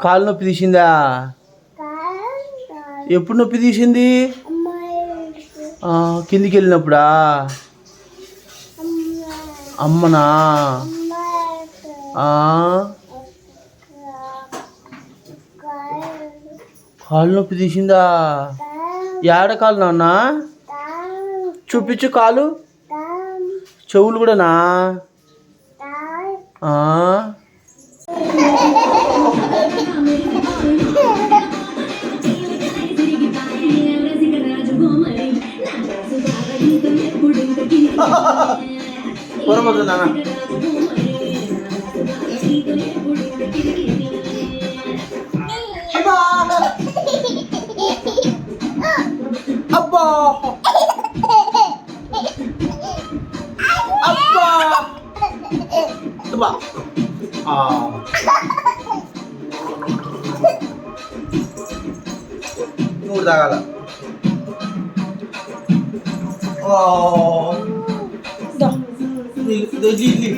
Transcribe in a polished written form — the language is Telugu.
కాలు నొప్పి తీసిందా? ఎప్పుడు నొప్పి తీసింది? కిందికి వెళ్ళినప్పుడా? అమ్మనా? కాలు నొప్పి తీసిందా? ఏడ కాలు నాన్న? చూపించు కాలు. చెవులు కూడానా? పొరపడు నాన్న. అబ్బా అబ్బా అబ్బా నువ్వు తాగాల. ఇడ్లీ